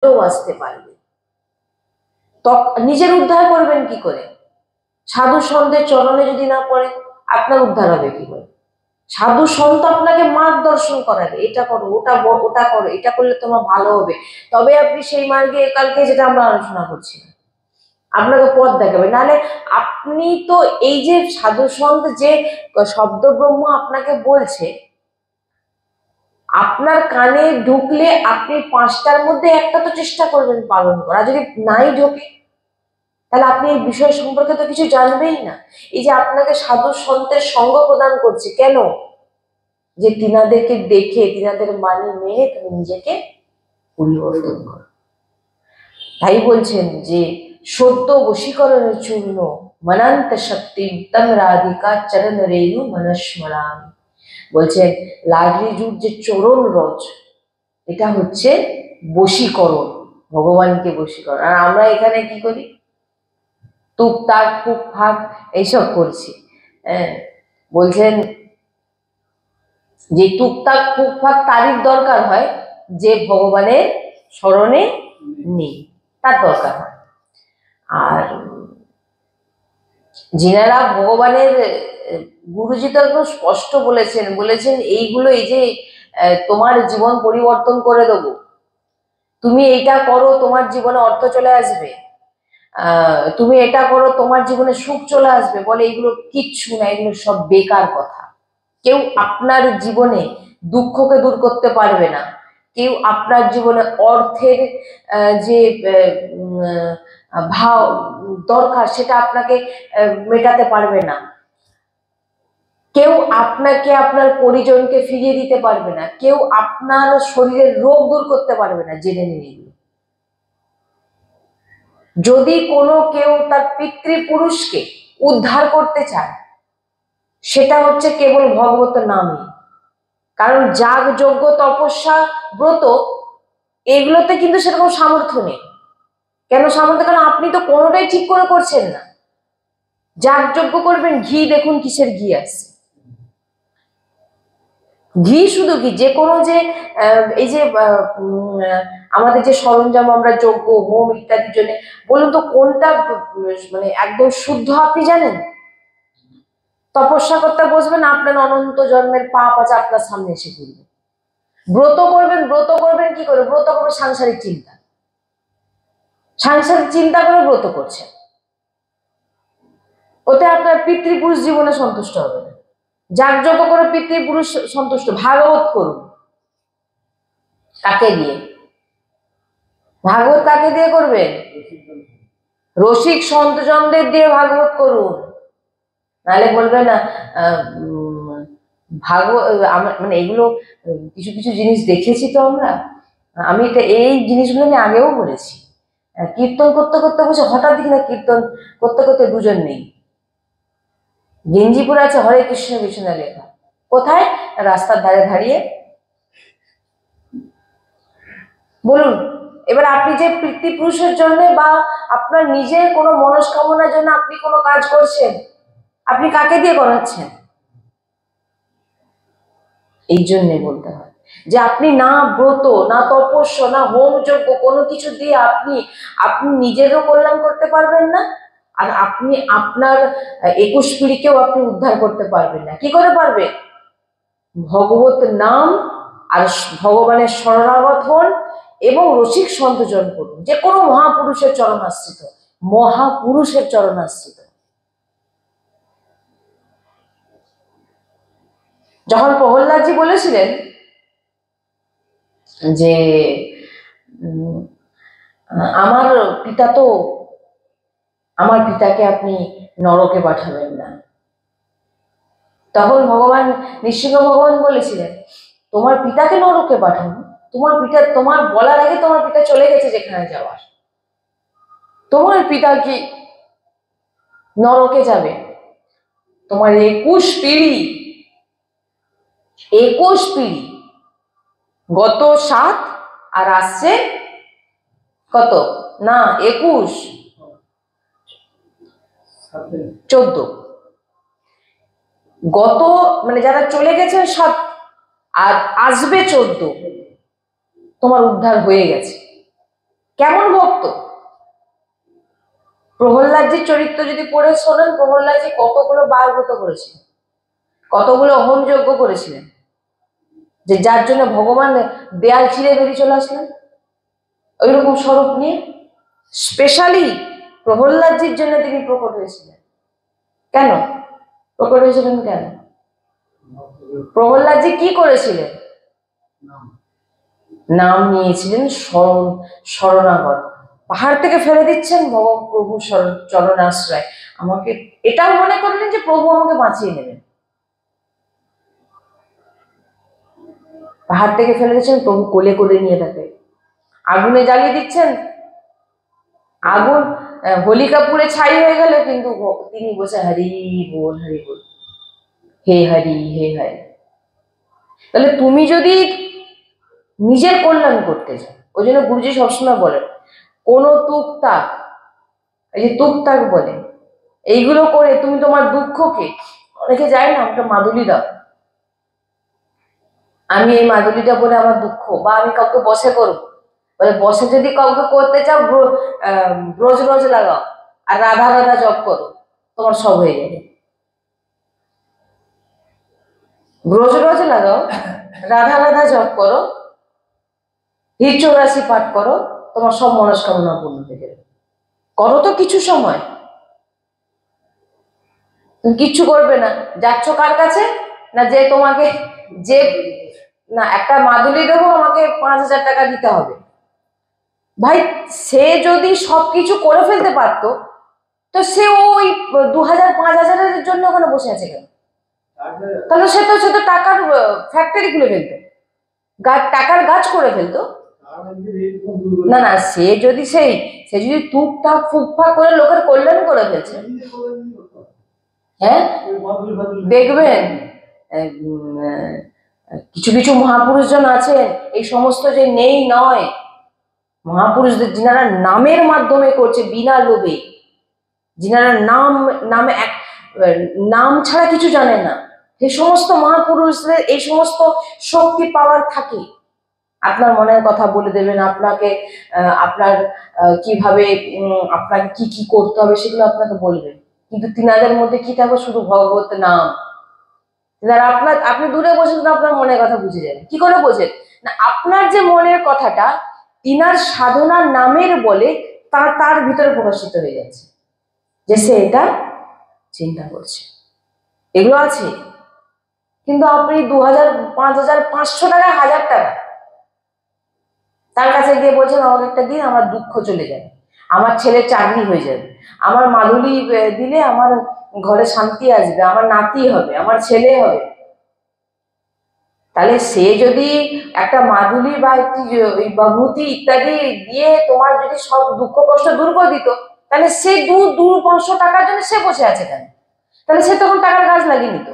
বাঁচতে পারবে। নিজের উদ্ধার করবেন কি করে? সাধু সন্তের চরণে যদি না পড়ে আপনার উদ্ধার হবে কি করে? সাধু সন্ত আপনাকে মার্গদর্শন করাবে, এটা করো, ওটা করো, এটা করলে তোমার ভালো হবে, তবে আপনি সেই মার্গে কালকে যেটা আমরা আলোচনা করছি আপনাকে পথ দেখাবে। নাহলে আপনি তো এই যে সাধু সন্ত যে শব্দ ব্রহ্ম আপনাকে বলছে, আপনার কানে ঢুকলে আপনি 5টার মধ্যে একটা তো চেষ্টা করবেন পালন করা। যদি নাই ঢোকে তাহলে আপনি এই বিষয় সম্পর্কে তো কিছু জানবেই না। এই যে আপনাকে সাধু সন্তের সঙ্গ প্রদান করছে কেন? যে তিনাদেরকে দেখে, তিনাদের বাণী মেনে তুমি নিজেকে পরিবর্তন করো। তাই বলছেন যে সদ্য বশীকরণের চূর্ণ মনান্ত শক্তি তম রাধিকা চরণ রেণু মনস্মরাম। বলছেন লাডলি জুট যে চরণ রজ, এটা হচ্ছে বশীকরণ, ভগবানকে বশীকরণ। আর আমরা এখানে কি করি? টুকটাক ফুক ফাক এইসব করছি। বলছেন যে টুকটাক ফুক ফাক তারই দরকার হয় যে ভগবানের স্মরণে নেই, তার দরকার হয়। আর যিনারা ভগবানের গুরুজি তো একদম স্পষ্ট বলেছেন এইগুলো, এই যে তোমার জীবন পরিবর্তন করে দেবো, তুমি এইটা করো তোমার জীবনে অর্থ চলে আসবে, তুমি এটা করো তোমার জীবনে সুখ চলে আসবে, বলে এইগুলো কিচ্ছু না, এগুলো সব বেকার কথা। কেউ আপনার জীবনে দুঃখকে দূর করতে পারবে না, কেউ আপনার জীবনে অর্থের যে ভাব দরকার সেটা আপনাকে মেটাতে পারবে না, কেউ আপনাকে আপনার পরিজনকে ফিরিয়ে দিতে পারবে না, কেউ আপনার শরীরের রোগ দূর করতে পারবে না। জেনে নিন এগুলো। যদি কোনো কেউ তার পিতৃপুরুষকে উদ্ধার করতে চায়, সেটা হচ্ছে কেবল ভগবত নামই। কারণ যাগ যজ্ঞ তপস্যা ব্রত এগুলোতে কিন্তু সেরকম সামর্থ্য নেই। কেন সামর্থ্য? কারণ আপনি তো কোনোটাই ঠিক করে করছেন না। যাগ যজ্ঞ করবেন, ঘি দেখুন কিসের ঘি আসছে, ঘি শুধু ঘি। যে কোনো যে এই যে আমাদের যে সরঞ্জাম আমরা যজ্ঞ হোম ইত্যাদির জন্য, বলুন তো কোনটা মানে একদম শুদ্ধ আপনি জানেন? তপস্যা করতে বসবেন, আপনার অনন্ত জন্মের পাপ আছে আপনার সামনে এসে পড়বে। ব্রত করবেন কি করে? ব্রত করবেন সাংসারিক চিন্তা, সাংসারিক চিন্তা করে ব্রত করছেন, ওতে আপনার পিতৃপুরুষ জীবনে সন্তুষ্ট হবে না। যাগযজ্ঞ করে পিতৃপুরুষ সন্তুষ্ট। ভাগবত করুন, কাকে দিয়ে? ভাগবত কাকে দিয়ে করবেন? রসিক সন্তজনদের দিয়ে ভাগবত করুন। নাহলে বলবে না ভাগবত মানে এগুলো কিছু কিছু জিনিস দেখেছি তো আমরা, আমি এটা এই জিনিসগুলো আমি আগেও বলেছি। কীর্তন করতে করতে বসে হঠাৎ দেখি না কীর্তন করতে করতে দুজন নেই, গেঞ্জি পরে আছে হরে কৃষ্ণ কৃষ্ণ লেখা। কোথায়? রাস্তার ধারে দাঁড়িয়ে। বলুন এবার আপনি যে পিতৃপুরুষের জন্য বা আপনার নিজের কোনো মনস্কামনার জন্য আপনি কোনো কাজ করছেন, আপনি কাকে দিয়ে করাচ্ছেন? এই জন্যে বলতে হয় যে আপনি না ব্রত, না তপস্যা, না হোম যজ্ঞ কোনো কিছু দিয়ে আপনি নিজেরও কল্যাণ করতে পারবেন না, আর আপনি আপনার 21 পিঁড়িকেও আপনি উদ্ধার করতে পারবেন না। কি করে পারবে? ভগবত নাম আর ভগবানের শরণাগত হন এবং রসিক সন্তজন করুন। যে কোনো মহাপুরুষের চরণাশ্রিত, মহাপুরুষের চরণাশ্রিত। যখন প্রহ্লাদজি বলেছিলেন যে আমার পিতাকে আপনি নরকে পাঠাবেন না, তখন ভগবান নৃসিংহ ভগবান বলেছিলেন তোমার পিতাকে নরকে পাঠাবো? তোমার বলার আগে তোমার পিতা চলে গেছে যেখানে যাওয়ার, তোমার পিতা কি নরকে যাবে? তোমার 21 পিঁড়ি গত 7 আর আসছে কত না 21 14, গত মানে যারা চলে গেছেন 7 আর আসবে 14, তোমার উদ্ধার হয়ে গেছে। কেমন ভক্ত। প্রহ্লাদজির চরিত্র যদি পড়ে শোনেন, প্রহ্লাদজি কতগুলো বারব্রত করেছিলেন, কতগুলো হোম যজ্ঞ করেছিলেন, যে যার জন্য ভগবান দেয়াল ছিঁড়ে বেরিয়ে চলে আসলেন ওইরকম স্বরূপ নিয়ে। স্পেশালি প্রহ্লাদজির জন্য তিনি প্রকট হয়েছিলেন। কেন প্রকট হয়েছিলেন? কেন? প্রহ্লাদজি কি করেছিলেন? নাম নিয়েছিলেন, শরণাগত। পাহাড় থেকে ফেলে দিচ্ছেন, প্রভু চরণাশ্রয়। আমাকে এটাও মনে করলেন যে প্রভু আমাকে বাঁচিয়ে নেবেন। পাহাড় থেকে ফেলে দিচ্ছেন, প্রভু কোলে কোলে নিয়ে থাকে। আগুনে জ্বালিয়ে দিচ্ছেন, আগুন হোলিকা পুড়ে ছাই হয়ে গেল, কিন্তু তিনি বসে হরি বল হরি বল, হে হরি হে হরি। তাহলে তুমি যদি নিজের কল্যাণ করতে চাও, ওই জন্য গুরুজি সবসময় বলেন কোন তুকতাক, এই যে তুকতাক বলে, এইগুলো করে তুমি তোমার দুঃখকে, অনেকে যায় না আমাকে মাদুলি দাও, আমি এই মাদুলিটা বলে আমার দুঃখ, বা আমি কাউকে বসে করবো, বলে বসে যদি কাউকে করতে চাও ব্রজ রোজ লাগাও আর রাধা রাধা জপ করো, তোমার সব হয়ে যাবে। ব্রজ রোজ লাগাও, রাধা রাধা জপ করো, হির 84 পাঠ করো, তোমার সব মনস্কামনা পূর্ণ হয়ে যাবে। করো তো কিছু সময়, তুমি কিচ্ছু করবে না, যাচ্ছ কার কাছে না, যে তোমাকে যে না একটা মাদুলি দেবো আমাকে 5000 টাকা দিতে হবে। ভাই সে যদি সবকিছু করে ফেলতে পারতো, তো সে ওই 2000-5000 জন্য ওখানে বসে আছে কেন? তাহলে সে তো টাকার ফ্যাক্টরি খুলে ফেলতো, টাকার গাছ করে ফেলতো। না না, সে যদি সে যদি টুকটাক ফুকফাক করে লোকের কল্যাণ করে ফেলছে, হ্যাঁ দেখবেন কিছু কিছু মহাপুরুষজন আছেন, এই সমস্ত যে নেই নয়, মহাপুরুষদের যিনারা নামের মাধ্যমে করছে বিনা লোভে, যিনারা নামে এক নাম ছাড়া কিছু জানে না, এই সমস্ত মহাপুরুষদের এই সমস্ত শক্তি পাওয়ার থাকে। আপনার মনের কথা বলে দেবেন, আপনাকে আপনার কিভাবে আপনাকে কি কি করতে হবে সেগুলো আপনাকে বলবেন, কিন্তু তিনাদের মধ্যে কি থাকবে? শুধু ভগবত নাম। আপনি দূরে বসে আপনার মনের কথা বুঝে যাবেন। কি করে বোঝেন? না, আপনার যে মনের কথাটা তিনার সাধনার নামের বলে তার ভিতরে প্রকাশিত হয়ে যাচ্ছে, যে সে এটা চিন্তা করছে। এগুলো আছে, কিন্তু আপনি 2000, 5000, 500 টাকা, 1000 টাকা তার কাছে গিয়ে বলছেন আমাকে একটা দিন, আমার দুঃখ চলে যাবে, আমার ছেলের চাকরি হয়ে যাবে, আমার মাদুলি দিলে আমার ঘরে শান্তি আসবে, আমার নাতি হবে, আমার ছেলে হবে। তাহলে সে যদি একটা মাদুলি বা একটি বিভূতি ইত্যাদি দিয়ে তোমার যদি সব দুঃখ কষ্ট দূর করে দিত, তাহলে সে 200-500 টাকার জন্য সে বসে আছে কেন? তাহলে সে তখন টাকার গাছ লাগিয়ে নিত।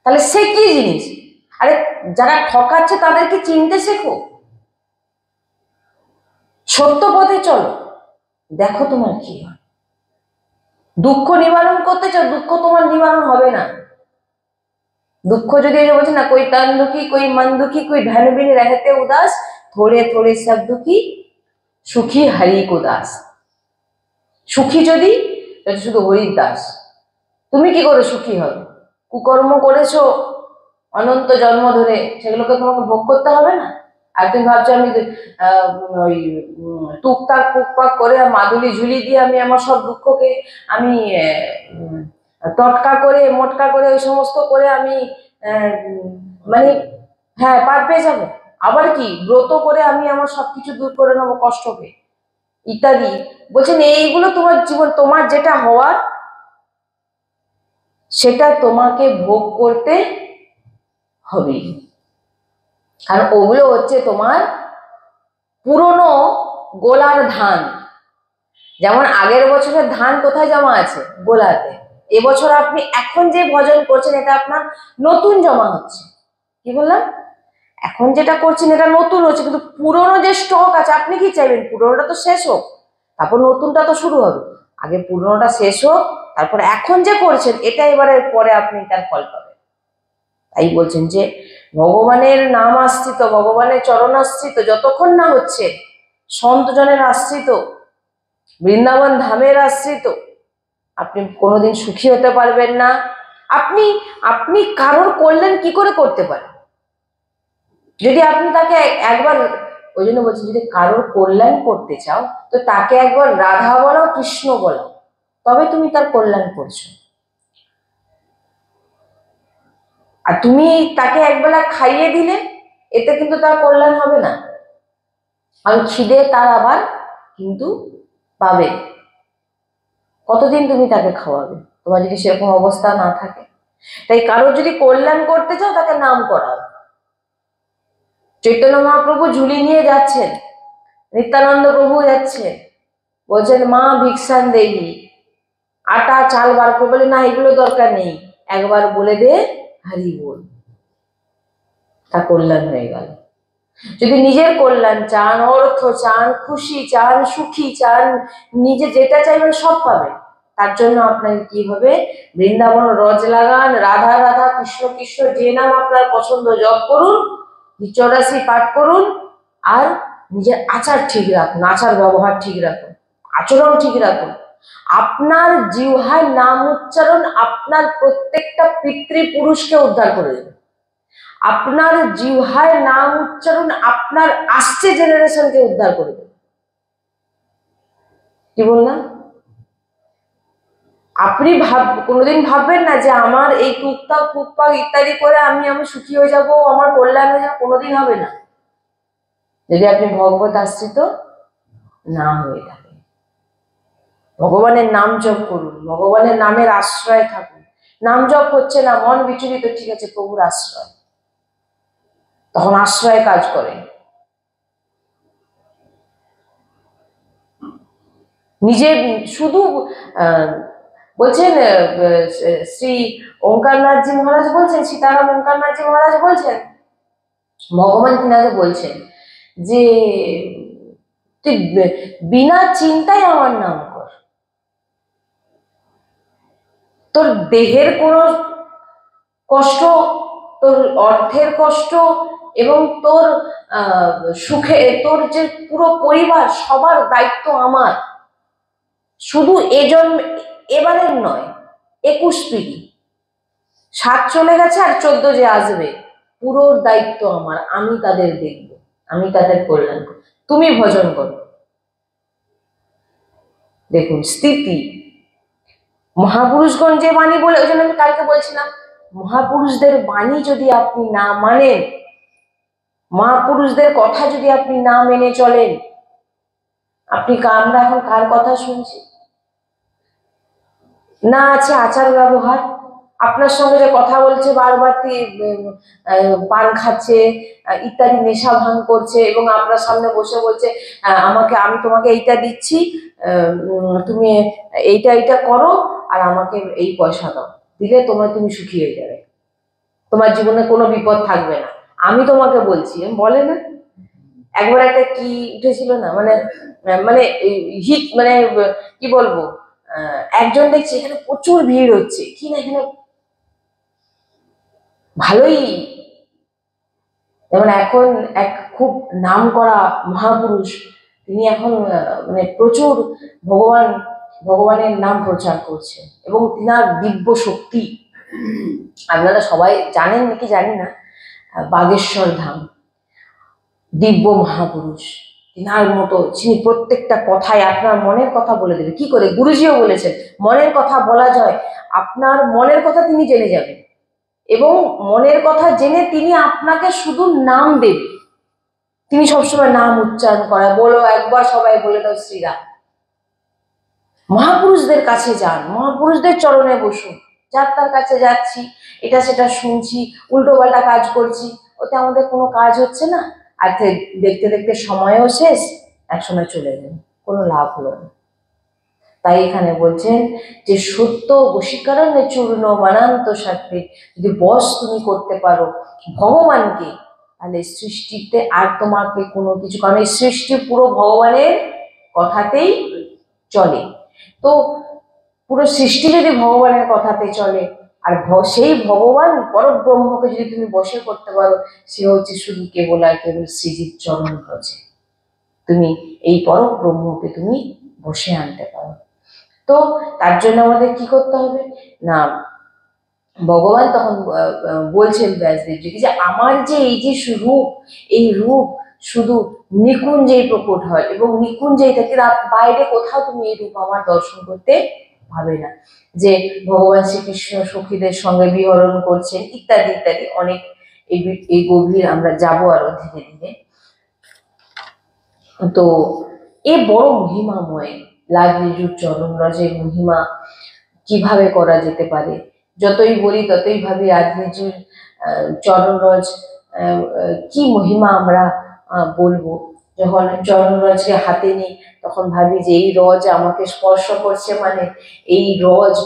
তাহলে সে কি জিনিস? আরে যারা ঠকাচ্ছে তাদেরকে চিনতে শেখো, সত্য পথে চলো, দেখো তোমার কি হয়। দুঃখ নিবারণ করতে চাও, দুঃখ তোমার নিবারণ হবে না। দুঃখ যদি বলছে না, কই তন দুঃখী, কই মন দুঃখী, কই ঢন বিন रहते उदास, थोड़े थोड़े सब दुखी, সুখী হরি কো দাস। সুখী যদি শুধু হরির দাস। তুমি কি করে সুখী হবে? কুকর্ম করেছো অনন্ত জন্ম ধরে, সেগুলোকে তোমাকে ভোগ করতে হবে না? আর তুমি ভাবছো আমি ওই টুকটাক পুকপাক করে মাদুলি ঝুলি দিয়ে আমি আমার সব দুঃখকে আমি টটকা করে মোটকা করে ওই সমস্ত করে আমি মানে হ্যাঁ পার পেয়ে যাবো। আবার কি ব্রত করে আমি আমার সবকিছু দূর করে নেবো কষ্টকে ইত্যাদি। বলছেন এইগুলো তোমার জীবন, তোমার যেটা হওয়ার সেটা তোমাকে ভোগ করতে হবে, কারণ ওগুলো হচ্ছে তোমার পুরনো গোলার ধান। যেমন আগের বছরের ধান কোথায় জমা আছে? গোলাতে। এবছর আপনি এখন যে ভজন করছেন এটা আপনার নতুন জমা হচ্ছে। কি বললাম? এখন যেটা করছেন এটা নতুন হচ্ছে, কিন্তু পুরনো যে স্টক আছে, আপনি কি চাইবেন পুরনোটা তো শেষ হোক, তারপর নতুনটা তো শুরু হবে। আগে পুরনোটা শেষ হোক, তারপর এখন যে করছেন এটা এবারে পরে আপনি তার ফল পাবেন। তাই বলছেন যে ভগবানের নাম আশ্রিত, ভগবানের চরণাশ্রিত যতক্ষণ না হচ্ছে সন্তজনের আশ্রিত, বৃন্দাবন ধামের আশ্রিত, আপনি কোনোদিন সুখী হতে পারবেন না। আপনি আপনি কারোর কল্যাণ কি করে করতে পারেন? যদি আপনি তাকে একবার, ওই জন্য বলছি, যদি কারোর কল্যাণ করতে চাও তো তাকে একবার রাধা বলো, কৃষ্ণ বলো, তবে তুমি তার কল্যাণ করছো। আর তুমি তাকে একবেলা খাইয়ে দিলে এতে কিন্তু তার কল্যাণ হবে না, আর খিদে তার আবার কিন্তু পাবে। কতদিন তুমি তাকে খাওয়াবে তোমার যদি সেরকম অবস্থা না থাকে? তাই কারোর যদি কল্যাণ করতে চাও তাকে নাম করাও। চৈতন্য মহাপ্রভু ঝুলি নিয়ে যাচ্ছেন, নিত্যানন্দ প্রভু যাচ্ছে, বলছেন মা ভিক্ষান দেহি, আটা চাল বার করে, বলে না এগুলো দরকার নেই, একবার বলে দে হরি বল, তা কল্যাণ হয়ে গেল। যদি নিজের কল্যাণ চান, অর্থ চান, খুশি চান, সুখী চান, নিজে যেটা চাইবেন সব পাবেন। তার জন্য আপনাকে কি হবে? বৃন্দাবন রজ লাগান, রাধা রাধা, কৃষ্ণ কৃষ্ণ, যে নাম আপনার পছন্দ জপ করুন, 84 পাঠ করুন, আর নিজের আচার ঠিক রাখুন, আচার ব্যবহার ঠিক রাখুন, আচরণ ঠিক রাখুন। আপনার জিহ্বায় নাম উচ্চারণ আপনার প্রত্যেকটা পিতৃপুরুষকে উদ্ধার করে দেবে। আপনার জিহ্বায় নাম উচ্চারণ আপনার আসছে জেনারেশনকে উদ্ধার করে দেবে। কি বললাম? আপনি কোনোদিন ভাববেন না যে আমার এই টুকটাক ফুকপাক ইত্যাদি করে আমি সুখী হয়ে যাব, আমার কল্যাণ হয়ে যাবে, কোনোদিন হবে না যদি আপনি ভগবত আশ্রিত না হয়ে থাকেন। ভগবানের নাম জপ করুন, ভগবানের নামের আশ্রয় থাকুন। নাম জপ হচ্ছে না, মন বিচলিত, ঠিক আছে, প্রভুর আশ্রয়, তখন আশ্রয় কাজ করে। নিজে শুধু বলছেন শ্রী ওঙ্কারনাথজি মহারাজ বলছেন, সীতারাম ওঙ্কারনাথজি মহারাজ বলছেন, ভগবান তিনাকে বলছেন যে তুই বিনা চিন্তায় আমার নাম কর, তোর দেহের কোনো কষ্ট, তোর অর্থের কষ্ট এবং তোর সুখে, তোর যে পুরো পরিবার, সবার দায়িত্ব আমার। শুধু এবারের নয়, 21 পিঢ়ি, 7 চলে গেছে আর 14 যে আসবে, পুরো দায়িত্ব আমার, আমি তাদের দেখব, আমি তাদের কল্যাণ করব, তুমি ভজন করো। দেখুন স্থিতি, মহাপুরুষগণ যে বাণী বলে, ওই জন্য আমি কালকে বলছিলাম, মহাপুরুষদের বাণী যদি আপনি না মানেন, মহাপুরুষদের কথা যদি আপনি না মেনে চলেন, আমরা এখন কার কথা শুনছি? না আছে আচার ব্যবহার, আপনার সঙ্গে যে কথা বলছে বারবার পান খাচ্ছে ইত্যাদি, নেশা ভাঙ করছে, এবং আপনার সামনে বসে বলছে আমি তোমাকে এইটা দিচ্ছি, তুমি এইটা করো, আর আমাকে এই পয়সা দাও, দিলে তুমি সুখী হয়ে যাবে, তোমার জীবনে কোনো বিপদ থাকবে না, আমি তোমাকে বলছি, বলে না? একবার একটা কি উঠেছিল না, মানে মানে হিট, মানে কি বলবো, একজন দেখছি এখানে প্রচুর ভিড় হচ্ছে, কি না এখানে ভালোই, যেমন এখন এক খুব নাম করা মহাপুরুষ, তিনি এখন মানে প্রচুর ভগবানের নাম প্রচার করছেন, এবং তিনার দিব্য শক্তি, আপনারা সবাই জানেন নাকি জানি না, বাগেশ্বর ধাম, দিব্য মহাপুরুষ, তিনার মতো যিনি প্রত্যেকটা কথায় আপনার মনের কথা বলে দেবে। কি করে? গুরুজিও বলেছেন মনের কথা বলা যায়, আপনার মনের কথা তিনি জেনে যাবেন, এবং মনের কথা জেনে তিনি আপনাকে শুধু নাম দেবে। তিনি সবসময় নাম উচ্চারণ করে, বলো একবার, সবাই বলে দাও শ্রীরাম। মহাপুরুষদের কাছে যান, মহাপুরুষদের চরণে বসুন, যার তার কাছে যাচ্ছি, এটা সেটা শুনছি, উল্টো পাল্টা কাজ করছি, ওতে আমাদের কোনো কাজ হচ্ছে না, আর দেখতে দেখতে সময়ও শেষ, একসময় চলে গেল, কোনো লাভ হলো না। তাই এখানে বলছেন যে সত্য বশীকরণে চূর্ণ বানান্ত সাথে, যদি বশ তুমি করতে পারো ভগবানকে, তাহলে সৃষ্টিতে আর তোমাকে কোনো কিছু, কারণ এই সৃষ্টি পুরো ভগবানের কথাতেই চলে। তো পুরো সৃষ্টি যদি ভগবানের কথাতে চলে, আর সেই ভগবান পরব্রহ্মকে যদি তুমি বশে করতে পারো, সে হচ্ছে শুধু কেবল আর কেবল শ্রীজির চরণ রয়েছে। তো তুমি এই পরম ব্রহ্মকে তুমি বসে আনতে পারো। তো তার জন্য আমাদের কি করতে হবে না, ভগবান তখন বলছেন ব্যাসদেবজিকে যে আমার যে এই যে রূপ, এই রূপ শুধু নিকুঞ্জেই প্রকট হয় এবং নিকুঞ্জেই থাকে, বাইরে কোথাও তুমি এই রূপ আমার দর্শন করতে পাবে না। যে ভগবান শ্রীকৃষ্ণ সখীদের সঙ্গে বিহরণ করছেন ইত্যাদি ইত্যাদি অনেক এই গভীর আমরা যাবো আরো ধীরে ধীরে। তো এ বড় মহিমাময় লাডলিজুর চরণ রজের মহিমা কিভাবে করা যেতে পারে, যতই বলি ততই ভাবি লাডলিজুর চরণরজ কি মহিমা আমরা বলবো। যখন চরণরজকে হাতে নিই তখন ভাবি যে এই রজ আমাকে স্পর্শ করছে, মানে এই রজ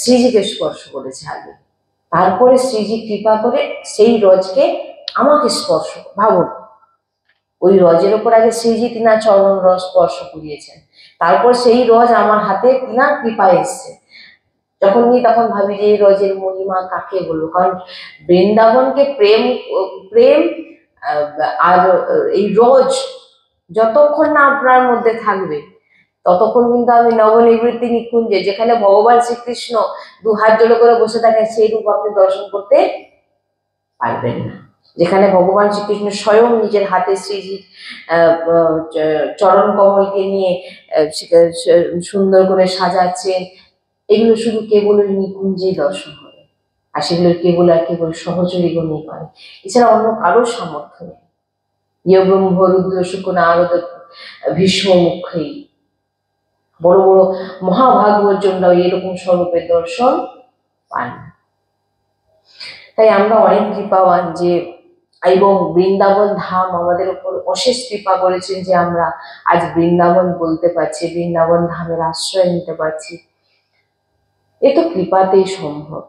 শ্রীজিকে স্পর্শ করেছে আগে, তারপরে শ্রীজি কৃপা করে সেই রজকে আমাকে স্পর্শ, ভাবুন ওই রজের ওপর আগে শ্রীজি তিনার চরণ রজ স্পর্শ করিয়েছেন, তারপর সেই রজ আমার হাতে তিনার কৃপায় এসছে। যখন নিই তখন ভাবি যে এই রজের মহিমা কাকে বলবো, কারণ বৃন্দাবনকে প্রেম প্রেম আর এই রজ যতক্ষণ না আপনার মধ্যে থাকবে ততক্ষণ কিন্তু আমি নবনিবৃত্তি নিকুঞ্জে, যেখানে ভগবান শ্রীকৃষ্ণ দুহাত জোড়ো করে বসে থাকেন, সেই রূপ আপনি দর্শন করতে পারবেন না। যেখানে ভগবান শ্রীকৃষ্ণ স্বয়ং নিজের হাতে শ্রীজির চরণ কমলকে নিয়ে সুন্দর করে সাজাচ্ছেন, এগুলো শুধু কেবল ওই নিকুঞ্জেই দর্শন হবে, আর সেগুলো কেবল আর কেবল সহচরীগণই পারে, এছাড়া অন্য কারোর সামর্থ্য নেই। ইয় ব্রহ্ম রুদ্র শুক নারদ ভীষ্ম মুখেই বড় বড় মহাভাগবতজনরাও এরকম স্বরূপের দর্শন পান। তাই আমরা অনেক কৃপাবান যে, এবং বৃন্দাবন ধাম আমাদের উপর অশেষ কৃপা করেছেন যে আমরা আজ বৃন্দাবন বলতে পারছি, বৃন্দাবন ধামের আশ্রয় নিতে পারছি, এ তো কৃপাতেই সম্ভব।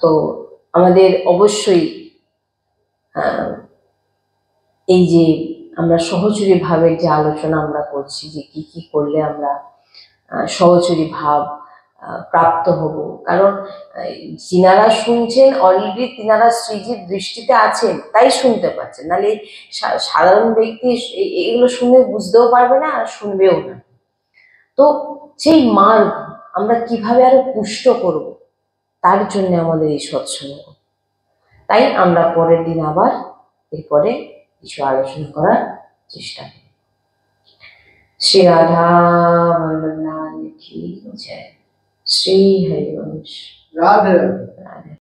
তো আমাদের অবশ্যই এই যে আমরা সহচরী ভাবের যে আলোচনা আমরা করছি, যে কি কি করলে আমরা সহচরী ভাব প্রাপ্ত হব, কারণ যিনারা শুনছেন অলরেডি তিনারা শ্রীজির দৃষ্টিতে আছেন তাই শুনতে পাচ্ছেন, নাহলে সাধারণ ব্যক্তি এগুলো শুনে বুঝতেও পারবে না আর শুনবেও না। তো সেই মার্গ আমরা কিভাবে আরো পুষ্ট করব, তার জন্য আমাদের এই সৎসঙ্গ। তাই আমরা পরের দিন আবার এরপরে কিছু আলোচনা করার চেষ্টা করি। শ্রী রাধা বল্লভ লাল কি জয়, শ্রী হরিবংশ। রাধে রাধে।